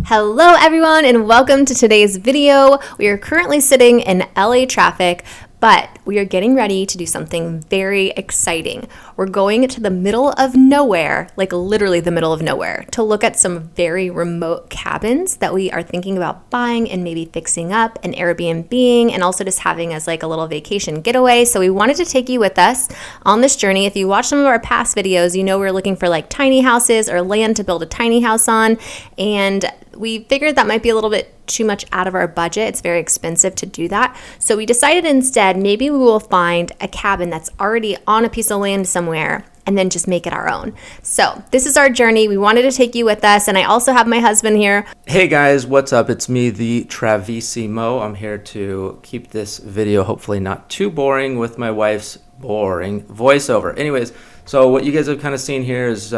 Hello everyone and welcome to today's video. We are currently sitting in LA traffic, but we are getting ready to do something very exciting. We're going to the middle of nowhere, like literally the middle of nowhere, to look at some very remote cabins that we are thinking about buying and maybe fixing up and Airbnb-ing and also just having as like a little vacation getaway. So we wanted to take you with us on this journey. If you watch some of our past videos, you know we're looking for like tiny houses or land to build a tiny house on, and we figured that might be a little bit too much out of our budget. It's very expensive to do that. So we decided instead, maybe we will find a cabin that's already on a piece of land somewhere and then just make it our own. So this is our journey. We wanted to take you with us. And I also have my husband here. Hey guys, what's up? It's me, the Travissimo. I'm here to keep this video hopefully not too boring with my wife's boring voiceover. Anyways, so what you guys have kind of seen here is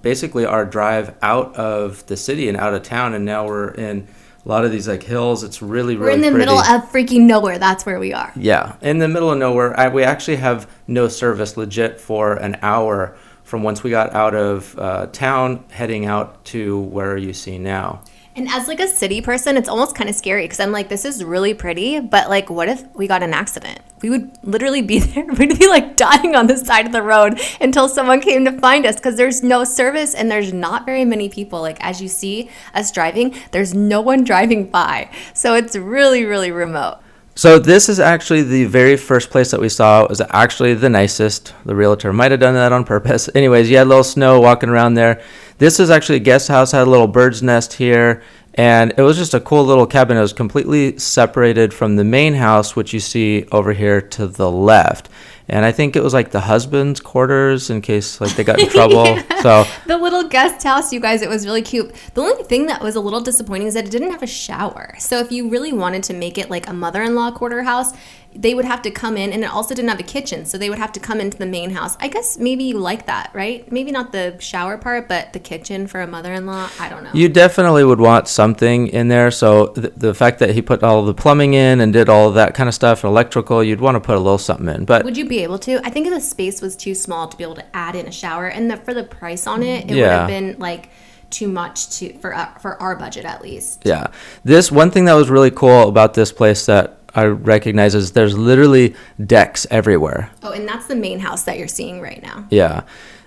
basically our drive out of the city and out of town, and now we're in a lot of these like hills. It's really We're in the pretty. middle of freaking nowhere. That's where we are. Yeah, in the middle of nowhere. We actually have no service legit for an hour from once we got out of town heading out to where you see now. And as like a city person, it's almost kind of scary because I'm like, this is really pretty, but like, what if we got an accident? We would literally be there. We'd be like dying on the side of the road until someone came to find us because there's no service and there's not very many people. Like as you see us driving, there's no one driving by. So it's really, really remote. So this is actually the very first place that we saw. It was actually the nicest. The realtor might have done that on purpose. Anyways, you had a little snow walking around there. This is actually a guest house, had a little bird's nest here, and it was just a cool little cabin. It was completely separated from the main house, which you see over here to the left. And I think it was like the husband's quarters in case like they got in trouble. Yeah. So the little guest house, you guys, it was really cute. The only thing that was a little disappointing is that it didn't have a shower. So if you really wanted to make it like a mother-in-law quarter house, they would have to come in, and it also didn't have a kitchen. So they would have to come into the main house. I guess maybe you like that, right? Maybe not the shower part, but the kitchen for a mother-in-law. I don't know. You definitely would want something in there. So the fact that he put all the plumbing in and did all of that kind of stuff, electrical, you'd want to put a little something in. But would you be able to? I think the space was too small to be able to add in a shower, and for the price on it, it would have been like too much for our budget at least. Yeah. This one thing that was really cool about this place that I recognize is there's literally decks everywhere. Oh, and that's the main house that you're seeing right now. Yeah.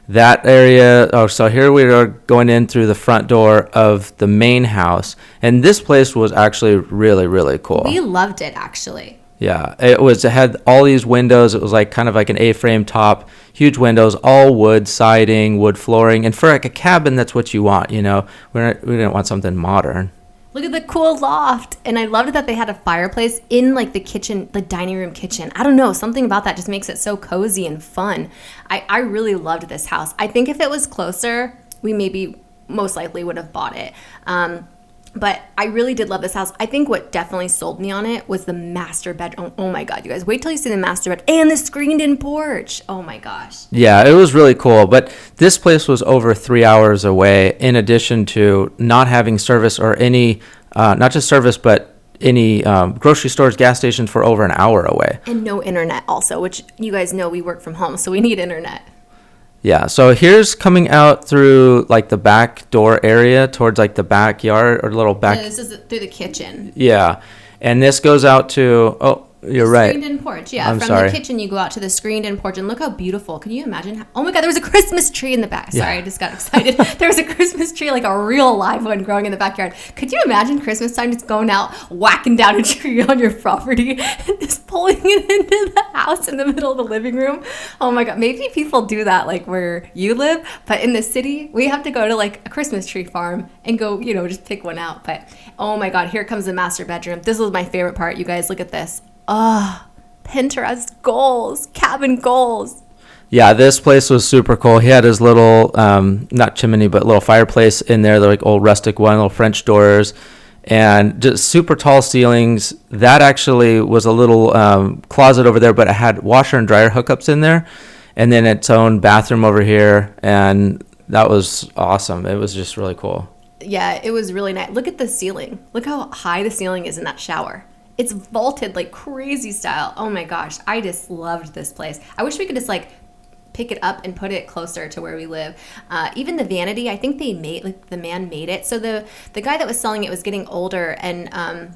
That area. Oh, so here we are going in through the front door of the main house. And this place was actually really, really cool. We loved it, actually. Yeah. It had all these windows. It was like kind of like an A-frame top, huge windows, all wood siding, wood flooring. And for like a cabin, that's what you want, you know. We didn't want something modern. Look at the cool loft. And I loved that they had a fireplace in like the kitchen, the dining room kitchen. I don't know, something about that just makes it so cozy and fun. I really loved this house. I think if it was closer, we maybe most likely would have bought it. But I really did love this house. I think what definitely sold me on it was the master bedroom. Oh my God, you guys, wait till you see the master bed and the screened-in porch. Oh my gosh. Yeah, it was really cool. But this place was over 3 hours away, in addition to not having service or any, not just service, but any grocery stores, gas stations for over an hour away. And no internet also, which you guys know we work from home, so we need internet. Yeah, so here's coming out through like the back door area towards like the backyard or little back. No, this is through the kitchen. Yeah, and this goes out to, oh, you're right. Screened-in porch, yeah. I'm From sorry. the kitchen, you go out to the screened-in porch, and look how beautiful. Can you imagine? Oh my God, there was a Christmas tree in the back. Sorry, Yeah. I just got excited. There was a Christmas tree, like a real live one, growing in the backyard. Could you imagine Christmas time just going out, whacking down a tree on your property, and just pulling it into the house in the middle of the living room? Oh my God, maybe people do that like where you live, but in the city, we have to go to like a Christmas tree farm and go, you know, just pick one out. But oh my God, here comes the master bedroom. This was my favorite part. You guys, look at this. Oh, Pinterest goals, cabin goals. Yeah, this place was super cool. He had his little, not chimney, but little fireplace in there, like old rustic one, little French doors, and just super tall ceilings. That actually was a little closet over there, but it had washer and dryer hookups in there, and then its own bathroom over here, and that was awesome. It was just really cool. Yeah, it was really nice. Look at the ceiling. Look how high the ceiling is in that shower. It's vaulted like crazy style. Oh my gosh, I just loved this place. I wish we could just like pick it up and put it closer to where we live. Even the vanity, I think the man made it. So the guy that was selling it was getting older, and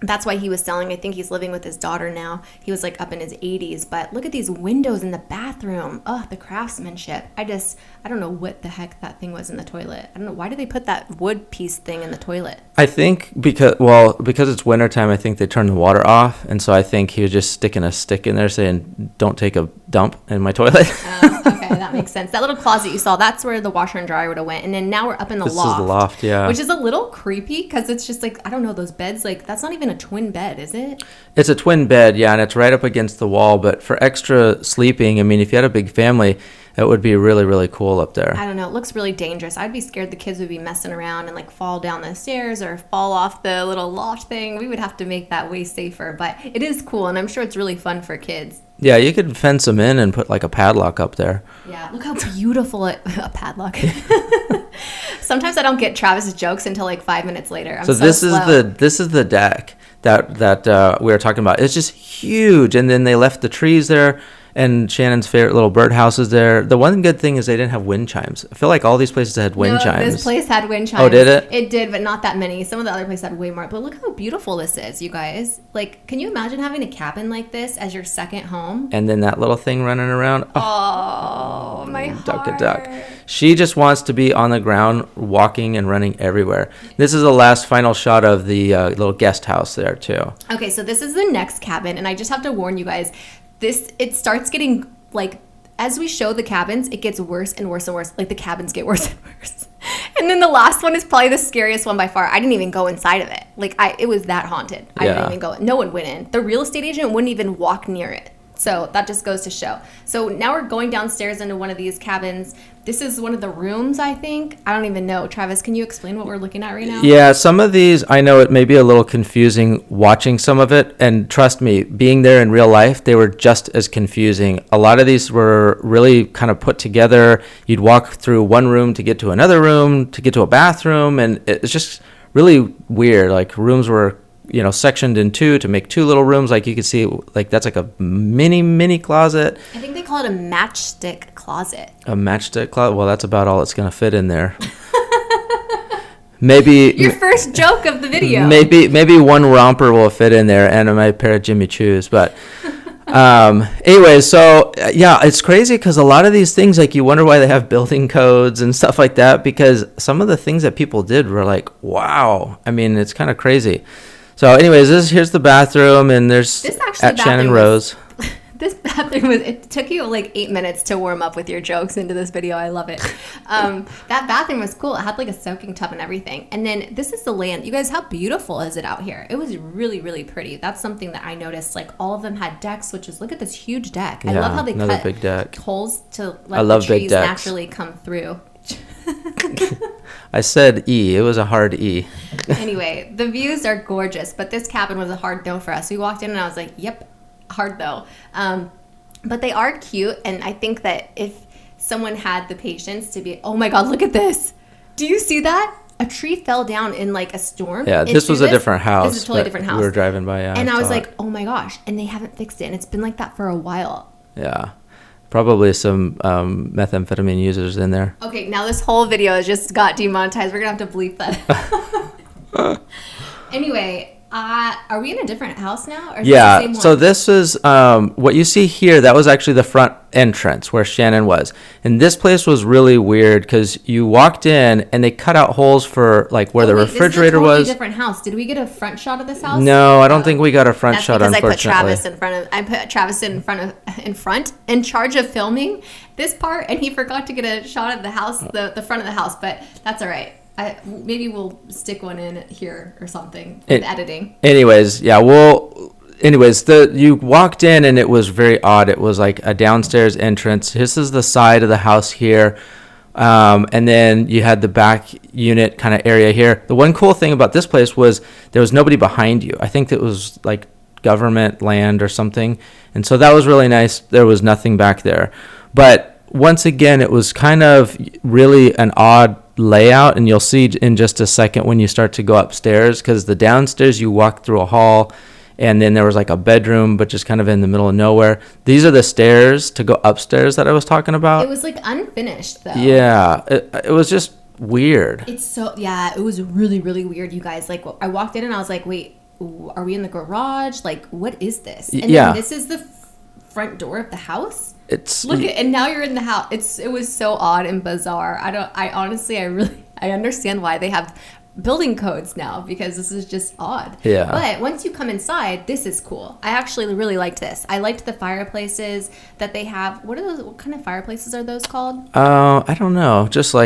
that's why he was selling. I think he's living with his daughter now. He was like up in his 80s. But look at these windows in the bathroom. Oh, the craftsmanship. I don't know what the heck that thing was in the toilet. I don't know. Why did they put that wood piece thing in the toilet? I think because it's wintertime, I think they turned the water off. And so I think he was just sticking a stick in there saying, don't take a dump in my toilet. Okay, that makes sense. That little closet you saw, that's where the washer and dryer would have went. And then now we're up in the loft. This is the loft, yeah. Which is a little creepy because it's just like, I don't know, those beds, like that's not even a twin bed, is it? It's a twin bed, yeah, and it's right up against the wall. But for extra sleeping, I mean, if you had a big family, it would be really, really cool up there. I don't know. It looks really dangerous. I'd be scared the kids would be messing around and like fall down the stairs or fall off the little loft thing. We would have to make that way safer. But it is cool, and I'm sure it's really fun for kids. Yeah, you could fence them in and put like a padlock up there. Yeah, look how beautiful a padlock. Sometimes I don't get Travis's jokes until like 5 minutes later. I'm so this slow. this is the deck that we were talking about. It's just huge, and then they left the trees there. And Shannon's favorite little birdhouse is there. The one good thing is they didn't have wind chimes. I feel like all these places had wind chimes. This place had wind chimes. Oh, did it? It did, but not that many. Some of the other places had way more. But look how beautiful this is, you guys. Like, can you imagine having a cabin like this as your second home? And then that little thing running around. Oh, my heart. Duck. She just wants to be on the ground, walking and running everywhere. This is the last final shot of the little guest house there, too. Okay, so this is the next cabin. And I just have to warn you guys, it starts getting, like, as we show the cabins, it gets worse and worse and worse. Like, the cabins get worse and worse. And then the last one is probably the scariest one by far. I didn't even go inside of it. Like, it was that haunted. I didn't even go. No one went in. The real estate agent wouldn't even walk near it. So that just goes to show. So now we're going downstairs into one of these cabins. This is one of the rooms, I think. I don't even know. Travis, can you explain what we're looking at right now? Yeah, some of these, I know it may be a little confusing watching some of it. And trust me, being there in real life, they were just as confusing. A lot of these were really kind of put together. You'd walk through one room to get to another room, to get to a bathroom. And it's just really weird. Like, rooms were sectioned in two to make two little rooms. Like, you could see, like, that's like a mini closet. I think they call it a matchstick closet. A matchstick closet? Well, that's about all it's going to fit in there. Maybe your first joke of the video. Maybe one romper will fit in there and my pair of Jimmy Choos. But anyway, so yeah, it's crazy because a lot of these things, like, you wonder why they have building codes and stuff like that, because some of the things that people did were like, wow. I mean, it's kind of crazy. So anyways, here's the bathroom, and there's at Channon Rose. This bathroom it took you like 8 minutes to warm up with your jokes into this video. I love it. That bathroom was cool. It had like a soaking tub and everything. And then this is the land. You guys, how beautiful is it out here? It was really, really pretty. That's something that I noticed. Like, all of them had decks, which is, look at this huge deck. I love how they cut big deck. holes to let the trees naturally come through. I said E. It was a hard E. Anyway, the views are gorgeous, but this cabin was a hard no for us. We walked in and I was like, yep, hard no. But they are cute, and I think that if someone had the patience to be, oh my God, look at this. Do you see that? A tree fell down in like a storm. Yeah, this was a different house. This is a totally different house. We were driving by, yeah. And I was like, oh my gosh, and they haven't fixed it, and it's been like that for a while. Yeah. Probably some methamphetamine users in there. Okay, now this whole video just got demonetized. We're going to have to bleep that. Anyway, are we in a different house now? Or is this the same one? So this is what you see here. That was actually the front entrance where Shannon was. And this place was really weird because you walked in and they cut out holes for like where the refrigerator was. This is a totally different house. Did we get a front shot of this house? No, I don't think we got a front shot, unfortunately. I put Travis in charge of filming this part, and he forgot to get a shot of the house, the front of the house, but that's all right. Maybe we'll stick one in here or something with editing. Anyways, you walked in and it was very odd. It was like a downstairs entrance. This is the side of the house here. And then you had the back unit kind of area here. The one cool thing about this place was there was nobody behind you. I think it was like government land or something. And so that was really nice. There was nothing back there. But once again, it was kind of really an odd layout, and you'll see in just a second when you start to go upstairs, because the downstairs you walk through a hall And then there was like a bedroom, but just kind of in the middle of nowhere. These are the stairs to go upstairs that I was talking about. It was like unfinished though. Yeah, it was just weird. It was really, really weird, you guys. Like, I walked in and I was like, wait, are we in the garage? Like, what is this? And then this is the front door of the house. And now you're in the house. It was so odd and bizarre. I understand why they have building codes now, because this is just odd. Yeah. But once you come inside, this is cool. I actually really liked this. I liked the fireplaces that they have. What kind of fireplaces are those called? I don't know. Just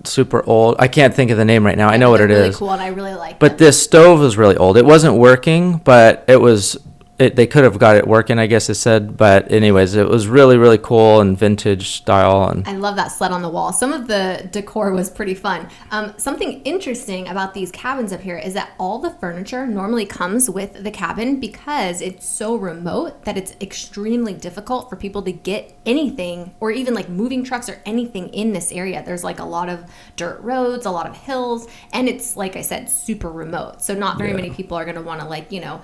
super old. I can't think of the name right now. I know what it really is. Cool, and I really like. But this stove was really old. It wasn't working, but it was. They could have got it working, I guess it said. But anyways, it was really, really cool and vintage style. And I love that sled on the wall. Some of the decor was pretty fun. Something interesting about these cabins up here is that all the furniture normally comes with the cabin, because it's so remote that it's extremely difficult for people to get anything, or even like moving trucks or anything in this area. There's like a lot of dirt roads, a lot of hills, and it's, like I said, super remote. So not very many people are going to want to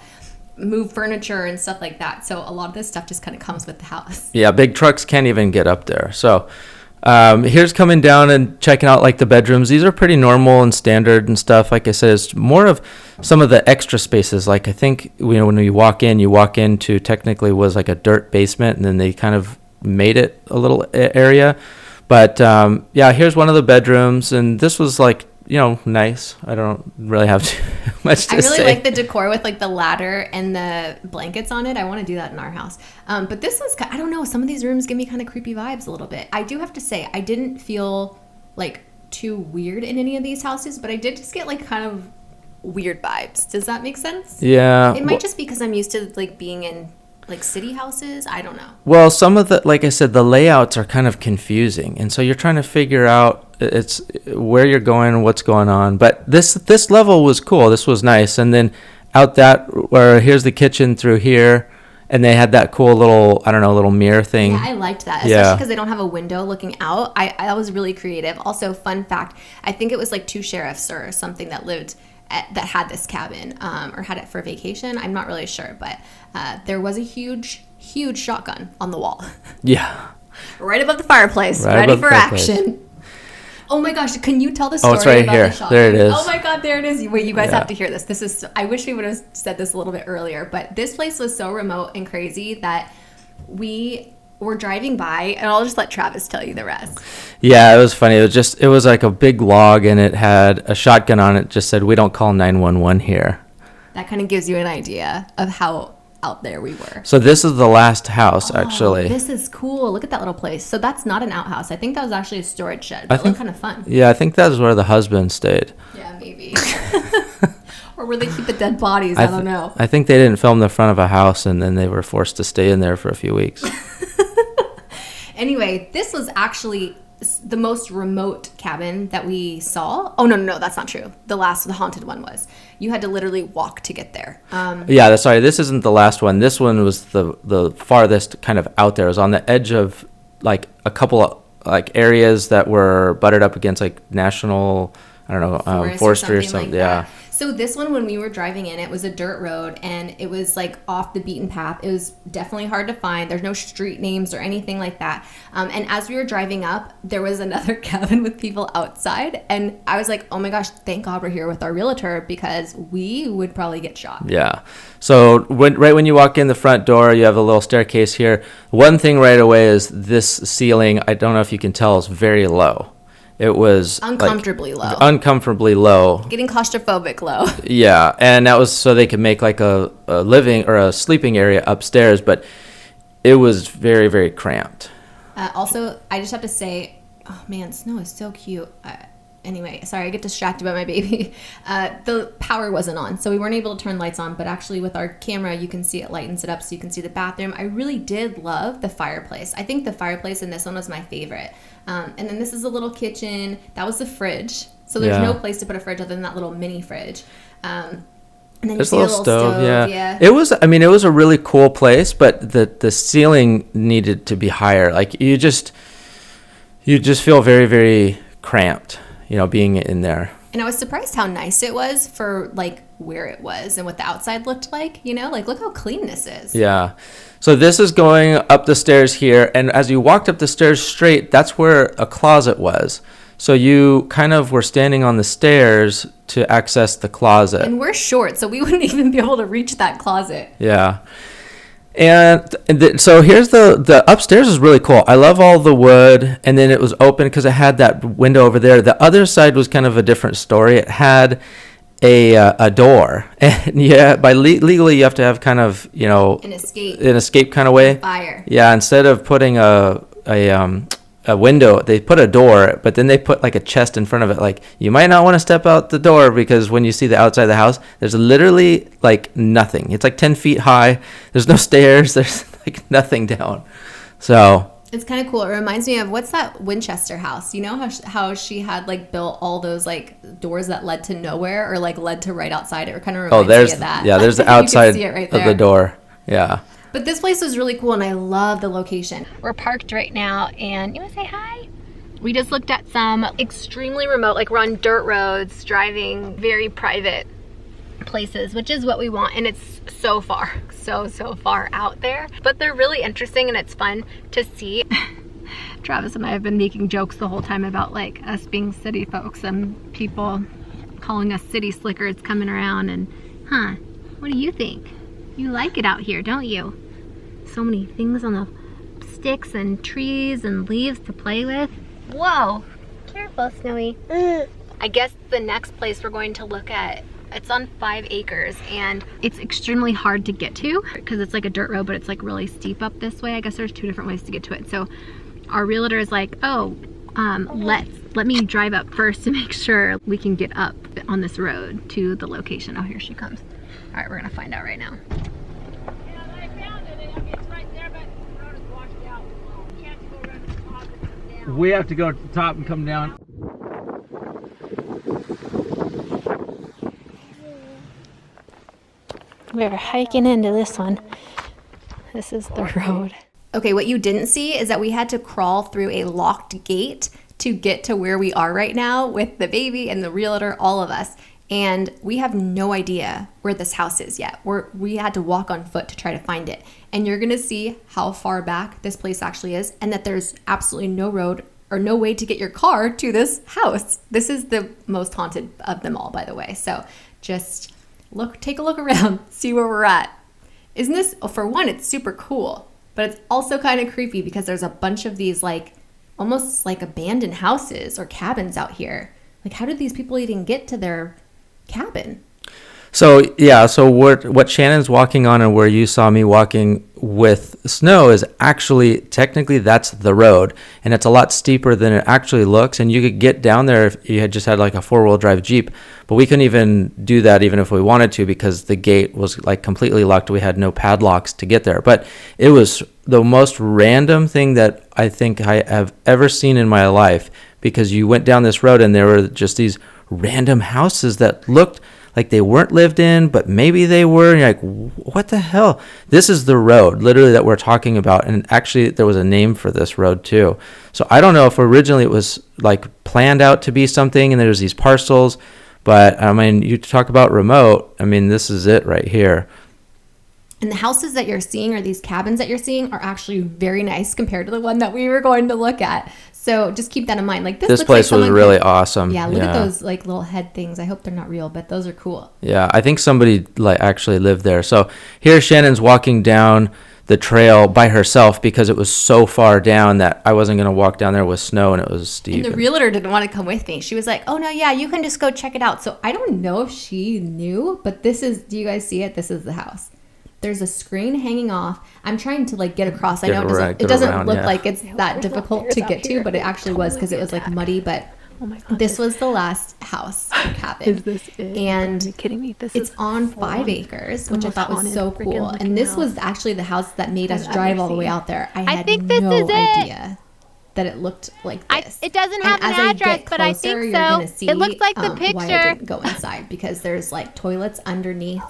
move furniture and stuff like that. So a lot of this stuff just kind of comes with the house. Yeah, big trucks can't even get up there. So here's coming down and checking out like the bedrooms. These are pretty normal and standard and stuff. Like I said, it's more of some of the extra spaces. Like I think when you walk into technically was like a dirt basement, and then they kind of made it a little area. But here's one of the bedrooms, and this was like, nice. I don't really have too much to say. I really like the decor with like the ladder and the blankets on it. I want to do that in our house. But this was, I don't know, some of these rooms give me kind of creepy vibes a little bit. I do have to say, I didn't feel like too weird in any of these houses, but I did just get like kind of weird vibes. Does that make sense? Yeah. It might just be because I'm used to like being in like city houses. I don't know. Well, some of the, like I said, the layouts are kind of confusing, and so you're trying to figure out it's where you're going and what's going on. But this level was cool. This was nice. And then out where here's the kitchen through here, and they had that cool little mirror thing. Yeah, I liked that, especially because they don't have a window looking out. I was really creative. Also, fun fact, I think it was like 2 sheriffs or something that lived that had this cabin, or had it for vacation. I'm not really sure, but there was a huge shotgun on the wall. Yeah. Right above the fireplace, ready for action. Oh my gosh, can you tell the story it's right about here. The shotgun? There it is. Oh my God, there it is. Wait, you guys have to hear this. I wish we would have said this a little bit earlier, but this place was so remote and crazy that we were driving by, and I'll just let Travis tell you the rest. Yeah, it was funny. It was like a big log, and it had a shotgun on it. Just said, "We don't call 911 here." That kind of gives you an idea of how out there we were. So this is the last house, actually. This is cool. Look at that little place. So that's not an outhouse. I think that was actually a storage shed. But it looked kind of fun. Yeah, I think that's where the husband stayed. Yeah, maybe. Or where they keep the dead bodies. I don't know. I think they didn't film the front of a house, and then they were forced to stay in there for a few weeks. Anyway, this was actually the most remote cabin that we saw. Oh, no, that's not true. The haunted one was. You had to literally walk to get there. Sorry, this isn't the last one. This one was the farthest kind of out there. It was on the edge of like a couple of like areas that were butted up against like national, I don't know, forestry or something. Like So this one, when we were driving in, it was a dirt road, and it was like off the beaten path. It was definitely hard to find. There's no street names or anything like that. And as we were driving up, there was another cabin with people outside. And I was like, oh my gosh, thank God we're here with our realtor, because we would probably get shot. Yeah. So right when you walk in the front door, you have a little staircase here. One thing right away is this ceiling, I don't know if you can tell, is very low. It was uncomfortably low. Uncomfortably low. Getting claustrophobic low. Yeah, and that was so they could make like a living or a sleeping area upstairs, but it was very, very cramped. Also, I just have to say, oh man, snow is so cute. Anyway, sorry, I get distracted by my baby. The power wasn't on, so we weren't able to turn lights on, but actually with our camera, you can see it lightens it up so you can see the bathroom. I really did love the fireplace. I think the fireplace in this one was my favorite. And then this is a little kitchen. That was the fridge. So there's no place to put a fridge other than that little mini fridge. And then there's a little stove. Yeah. It was a really cool place, but the ceiling needed to be higher. Like you just feel very, very cramped, being in there. And I was surprised how nice it was for like where it was and what the outside looked like, you know, like look how clean this is. Yeah. So this is going up the stairs here. And as you walked up the stairs straight, that's where a closet was. So you kind of were standing on the stairs to access the closet. And we're short, so we wouldn't even be able to reach that closet. Yeah. And so here's the upstairs is really cool. I love all the wood, and then it was open because it had that window over there. The other side was kind of a different story. It had a door, and yeah, legally you have to have kind of, you know, An escape kind of way. Fire. Yeah, instead of putting a window, they put a door, but then they put like a chest in front of it. Like, you might not want to step out the door because when you see the outside of the house, there's literally like nothing. It's like 10 feet high. There's no stairs. There's like nothing down. So it's kind of cool. It reminds me of, what's that Winchester house? You know how she had like built all those like doors that led to nowhere or like led to right outside. It kind of reminds me of that. Yeah, there's the outside of the door. Yeah. But this place was really cool, and I love the location. We're parked right now, and you want to say hi? We just looked at some extremely remote, like we're on dirt roads, driving very private places, which is what we want, and it's so far, so far out there. But they're really interesting, and it's fun to see. Travis and I have been making jokes the whole time about like us being city folks and people calling us city slickers coming around and, what do you think? You like it out here, don't you? So many things on the sticks and trees and leaves to play with. Whoa, careful, Snowy. I guess the next place we're going to look at, it's on 5 acres, and it's extremely hard to get to because it's like a dirt road, but it's like really steep up this way. I guess there's 2 different ways to get to it. So our realtor is like, let me drive up first to make sure we can get up on this road to the location. Oh, here she comes. All right, we're gonna find out right now. We have to go to the top and come down. We're hiking into this one. This is the road. Okay, what you didn't see is that we had to crawl through a locked gate to get to where we are right now with the baby and the realtor, all of us. And we have no idea where this house is yet. We had to walk on foot to try to find it. And you're gonna see how far back this place actually is, and that there's absolutely no road or no way to get your car to this house. This is the most haunted of them all, by the way. So just take a look around, see where we're at. Isn't this, for one, it's super cool, but it's also kind of creepy because there's a bunch of these like, almost like abandoned houses or cabins out here. Like, how did these people even get to their cabin? So yeah, so what Shannon's walking on and where you saw me walking with Snow is actually, technically that's the road, and it's a lot steeper than it actually looks, and you could get down there if you had just had like a 4-wheel drive Jeep, but we couldn't even do that even if we wanted to because the gate was like completely locked. We had no padlocks to get there, but it was the most random thing that I think I have ever seen in my life, because you went down this road and there were just these random houses that looked like they weren't lived in, but maybe they were. And you're like, what the hell? This is the road, literally, that we're talking about. And actually, there was a name for this road, too. So I don't know if originally it was, like, planned out to be something, and there's these parcels. But, I mean, you talk about remote. I mean, this is it right here. And the houses that you're seeing, or these cabins that you're seeing, are actually very nice compared to the one that we were going to look at. So just keep that in mind. Like this place was really awesome. Yeah, look at those like little head things. I hope they're not real, but those are cool. Yeah, I think somebody like actually lived there. So here Shannon's walking down the trail by herself because it was so far down that I wasn't going to walk down there with Snow, and it was steep. And the realtor didn't want to come with me. She was like, oh no, yeah, you can just go check it out. So I don't know if she knew, but do you guys see it? This is the house. There's a screen hanging off. I'm trying to like get across. I know it doesn't look like it's that difficult to get to, but it actually was because it was like muddy. But oh my God, this was the last house cabin. Is this it? And Are you kidding me? It's on 5 acres, which I thought was so cool. And this was actually the house that made us drive all the way out there. I had no idea that it looked like this. It doesn't have an address, but I think so. It looks like the picture. Why I didn't go inside, because there's like toilets underneath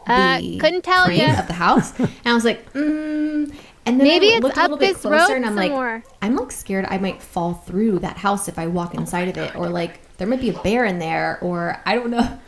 the couldn't tell frame you of the house, and I was like, and And then maybe I it's looked a little up bit this closer, road and I'm like, somewhere. I'm like scared I might fall through that house if I walk inside of it, or like there might be a bear in there, or I don't know.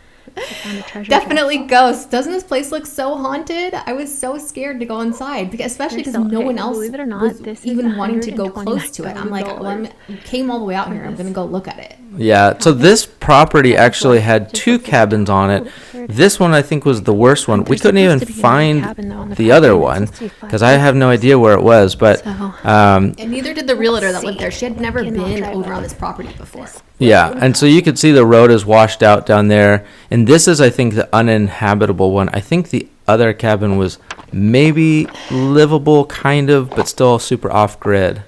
Definitely ghosts. Doesn't this place look so haunted? I was so scared to go inside, because especially because no one else believe it or not, was this is even wanting to go close to it. I'm like, $129. well, I came all the way out here. I'm gonna go look at it. Yeah, so this property actually had two cabins on it. This one I think was the worst one. We couldn't even find the other one because I have no idea where it was. But And neither did the realtor that lived there. She had never been over on this property before. yeah, and so you could see the road is washed out down there. And this is, I think, the uninhabitable one. I think the other cabin was maybe livable, kind of, but still super off-grid.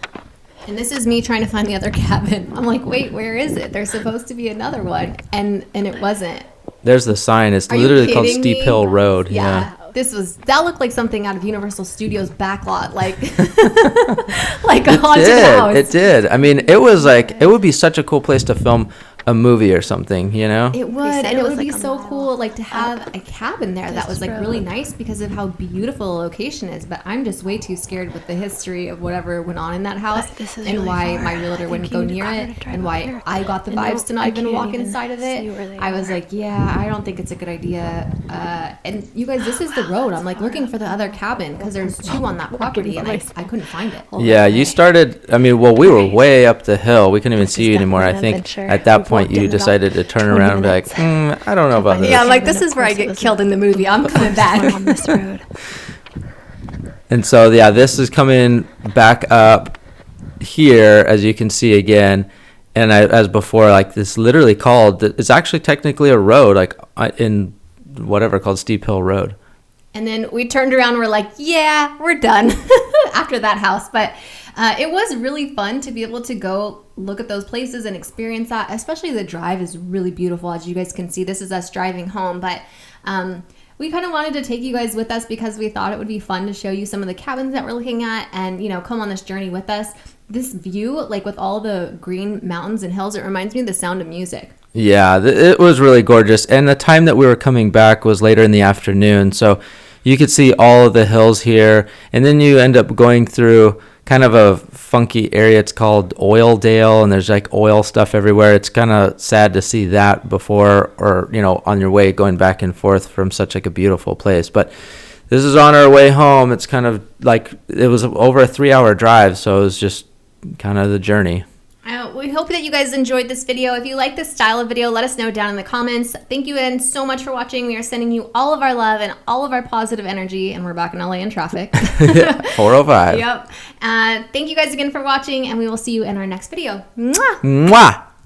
And this is me trying to find the other cabin. I'm like, wait, where is it? There's supposed to be another one, and it wasn't. The's the sign. It's Are you literally called kidding Steep me? Hill Road. Yeah. That looked like something out of Universal Studios backlot, like like a haunted house. It did. I mean, it was like, it would be such a cool place to film a movie or something, you know? It would, said and it it was would be like a so mile cool, like to have a cabin there that was like really nice because of how beautiful the location is. But I'm just way too scared with the history of whatever went on in that house, this is and really why far. my realtor wouldn't go Thinking near to it, drive and up why here. I got the And vibes to now not I even can't walk even inside of see where it. they I was are. like, yeah, I don't think it's a good idea. And you guys, this is the road. I'm like looking for the other cabin because there's two on that property, and I couldn't find it. Yeah, you started, I mean, well, we were way up the hill. We couldn't even see you anymore. I definitely an think adventure. at that We've point walked in you about decided to turn 20 around and be like, I don't know about this. Yeah, I'm like, this And is where I of course it get was killed in the movie. I'm coming on back. this road. And so, yeah, this is coming back up here, as you can see again. And as before, like, this literally called, it's actually technically a road, like in whatever called Steep Hill Road. And then we turned around and we're like, yeah, we're done after that house. But it was really fun to be able to go look at those places and experience that. Especially the drive is really beautiful. As you guys can see, this is us driving home. But we kind of wanted to take you guys with us because we thought it would be fun to show you some of the cabins that we're looking at and, you know, come on this journey with us. This view, like with all the green mountains and hills, it reminds me of The Sound of Music. Yeah, it was really gorgeous. And the time that we were coming back was later in the afternoon. So you could see all of the hills here. And then you end up going through kind of a funky area. It's called Oildale, and there's like oil stuff everywhere. It's kind of sad to see that before, or, you know, on your way going back and forth from such like a beautiful place. But this is on our way home. It's kind of like, it was over a 3-hour drive. So it was just kind of the journey. We hope that you guys enjoyed this video. If you like this style of video, let us know down in the comments. Thank you again so much for watching. We are sending you all of our love and all of our positive energy, and we're back in LA in traffic. 405. Yep. Thank you guys again for watching, and we will see you in our next video. Mwah! Mwah!